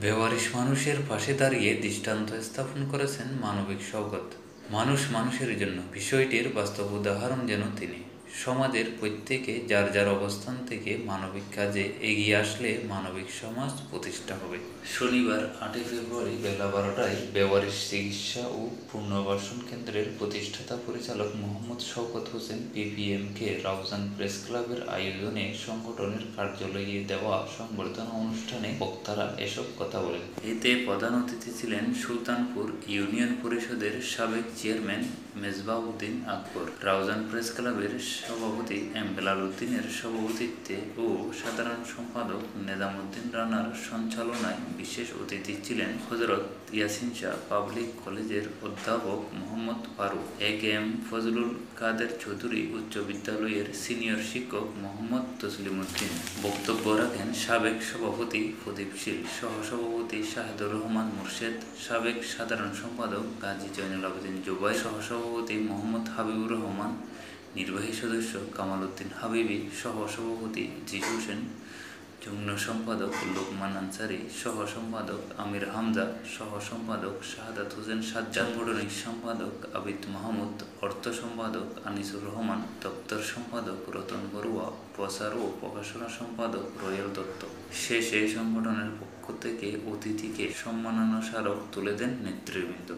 বেওয়ারিশ মানুষের পাশে দাঁড়িয়ে দৃষ্টান্ত স্থাপন করেছেন মানবিক সওগাত। মানুষ মানুষের জন্য বিষয়টির বাস্তব উদাহরণ যেন তিনি। সমাজের প্রত্যেকে যার যার অবস্থান থেকে মানবিক কাজে এগিয়ে আসলে মানবিক সমাজ প্রতিষ্ঠা হবে। শনিবার ৮ই ফেব্রুয়ারি বেলা ১২টায় বেওয়ারিশ চিকিৎসা ও পুনর্বাসন কেন্দ্রের প্রতিষ্ঠাতা পরিচালক মোহাম্মদ শওকত হোসেন পিপিএমকে রাউজান প্রেস ক্লাবের আয়োজনে সংগঠনের কার্যালয়ে দেওয়া সংবর্ধনা অনুষ্ঠানে বক্তারা এসব কথা বলেন। এতে প্রধান অতিথি ছিলেন সুলতানপুর ইউনিয়ন পরিষদের সাবেক চেয়ারম্যান মেজবাহ উদ্দিন আকবর, রাউজান প্রেস ক্লাবের সভাপতি এম বেলাল উদ্দিনের সভাপতিত্বে ও সাধারণ সম্পাদক নেজামুদ্দিন রানার সঞ্চালনায় বিশেষ অতিথি ছিলেন হযরত ইয়াসিন শাহ পাবলিক কলেজের অধ্যাপক মোহাম্মদ ফারুক, এ কে এম ফজলুল কাদের চৌধুরী উচ্চ বিদ্যালয়ের সিনিয়র শিক্ষক মোহাম্মদ তসলিম উদ্দিন। বক্তব্য রাখেন সাবেক সভাপতি প্রদীপ শীল, সহসভাপতি শাহেদুর রহমান মুর্শেদ, সাবেক সাধারণ সম্পাদক গাজী জয়নুল আবেদিন জুবাইর, সহসভাপতি মোহাম্মদ হাবিবুর রহমান, নির্বাহী সদস্য কামাল উদ্দিন হাবিবি, সহসভাপতি জিজু হোসেন, যুগ্ম সম্পাদক লোকমান আনসারী, সহ সম্পাদক আমির হামজা, সহ সম্পাদক শাহাদাত হোসেন সাজ্জাদ, সাংগঠনিক সম্পাদক আবিদ মাহমুদ, অর্থ সম্পাদক আনিসুর রহমান, দপ্তর সম্পাদক রতন বড়ুয়া, প্রচার ও প্রকাশনা সম্পাদক রয়েল দত্ত। শেষে সংগঠনের পক্ষ থেকে অতিথিকে সম্মাননা স্মারক তুলে দেন নেতৃবৃন্দ।